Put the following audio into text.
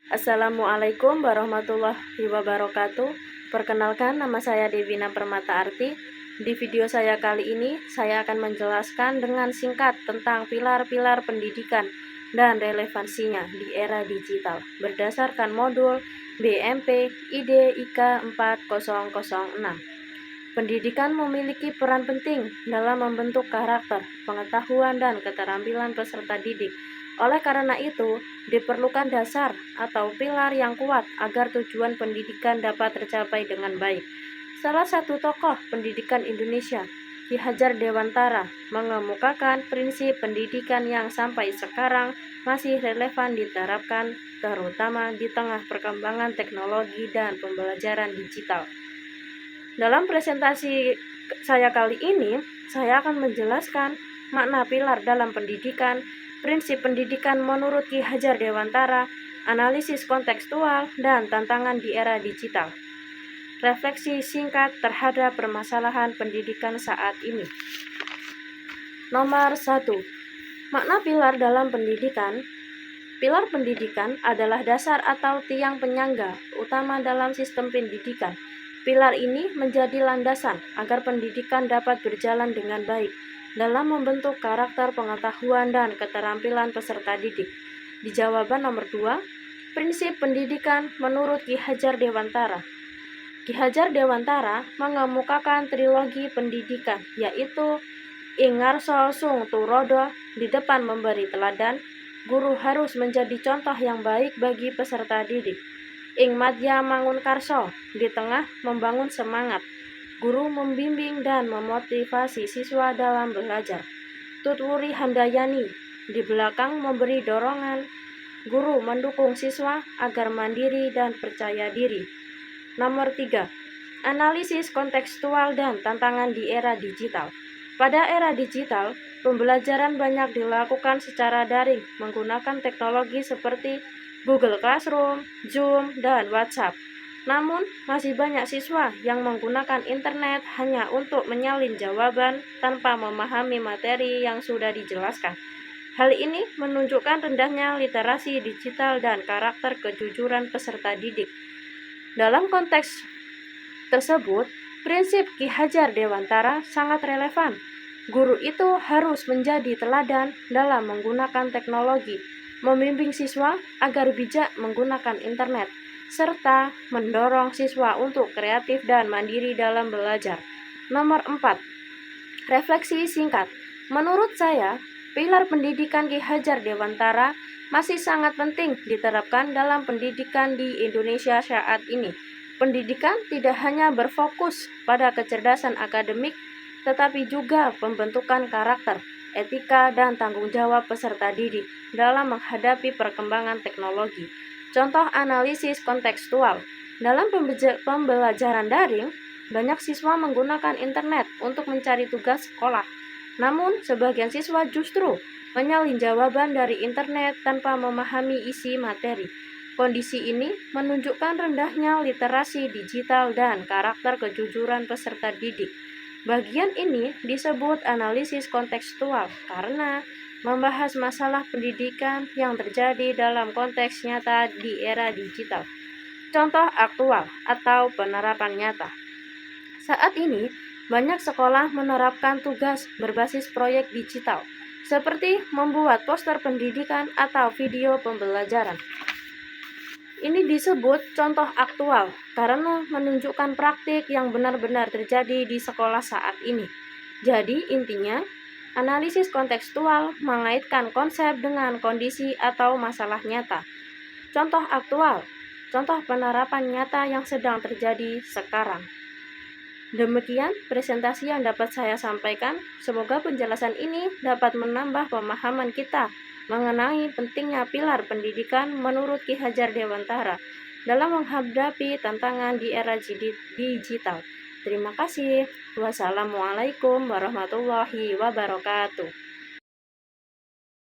Assalamualaikum warahmatullahi wabarakatuh. Perkenalkan, nama saya Devina Permata Arti. Di video saya kali ini, saya akan menjelaskan dengan singkat tentang pilar-pilar pendidikan dan relevansinya di era digital berdasarkan modul BMP ID IK 4006. Pendidikan memiliki peran penting dalam membentuk karakter, pengetahuan, dan keterampilan peserta didik. Oleh karena itu, diperlukan dasar atau pilar yang kuat agar tujuan pendidikan dapat tercapai dengan baik. Salah satu tokoh pendidikan Indonesia, Ki Hajar Dewantara, mengemukakan prinsip pendidikan yang sampai sekarang masih relevan diterapkan, terutama di tengah perkembangan teknologi dan pembelajaran digital. Dalam presentasi saya kali ini, saya akan menjelaskan makna pilar dalam pendidikan, prinsip pendidikan menurut Ki Hajar Dewantara, analisis kontekstual, dan tantangan di era digital. Refleksi singkat terhadap permasalahan pendidikan saat ini. Nomor 1. Makna pilar dalam pendidikan. Pilar pendidikan adalah dasar atau tiang penyangga utama dalam sistem pendidikan. Pilar ini menjadi landasan agar pendidikan dapat berjalan dengan baik dalam membentuk karakter, pengetahuan, dan keterampilan peserta didik. Di jawaban nomor 2, prinsip pendidikan menurut Ki Hajar Dewantara. Ki Hajar Dewantara mengemukakan trilogi pendidikan, yaitu Ing ngarso sung turodo, di depan memberi teladan, guru harus menjadi contoh yang baik bagi peserta didik. Ing madya mangun karso, di tengah membangun semangat, guru membimbing dan memotivasi siswa dalam belajar. Tutwuri handayani, di belakang memberi dorongan, guru mendukung siswa agar mandiri dan percaya diri. Nomor 3. Analisis kontekstual dan tantangan di era digital. Pada era digital, pembelajaran banyak dilakukan secara daring menggunakan teknologi seperti Google Classroom, Zoom, dan WhatsApp. Namun, masih banyak siswa yang menggunakan internet hanya untuk menyalin jawaban tanpa memahami materi yang sudah dijelaskan. Hal ini menunjukkan rendahnya literasi digital dan karakter kejujuran peserta didik. Dalam konteks tersebut, prinsip Ki Hajar Dewantara sangat relevan. Guru itu harus menjadi teladan dalam menggunakan teknologi, membimbing siswa agar bijak menggunakan internet, serta mendorong siswa untuk kreatif dan mandiri dalam belajar. Nomor 4. Refleksi singkat. Menurut saya, pilar pendidikan Ki Hajar Dewantara masih sangat penting diterapkan dalam pendidikan di Indonesia saat ini. Pendidikan tidak hanya berfokus pada kecerdasan akademik, tetapi juga pembentukan karakter, etika, dan tanggung jawab peserta didik dalam menghadapi perkembangan teknologi. Contoh analisis kontekstual. Dalam pembelajaran daring, banyak siswa menggunakan internet untuk mencari tugas sekolah. Namun, sebagian siswa justru menyalin jawaban dari internet tanpa memahami isi materi. Kondisi ini menunjukkan rendahnya literasi digital dan karakter kejujuran peserta didik. Bagian ini disebut analisis kontekstual karena membahas masalah pendidikan yang terjadi dalam konteks nyata di era digital. Contoh aktual atau penerapan nyata. Saat ini, banyak sekolah menerapkan tugas berbasis proyek digital, seperti membuat poster pendidikan atau video pembelajaran. Ini disebut contoh aktual karena menunjukkan praktik yang benar-benar terjadi di sekolah saat ini. Jadi intinya, analisis kontekstual mengaitkan konsep dengan kondisi atau masalah nyata. Contoh aktual, contoh penerapan nyata yang sedang terjadi sekarang. Demikian presentasi yang dapat saya sampaikan. Semoga penjelasan ini dapat menambah pemahaman kita mengenai pentingnya pilar pendidikan menurut Ki Hajar Dewantara dalam menghadapi tantangan di era digital. Terima kasih. Wassalamualaikum warahmatullahi wabarakatuh.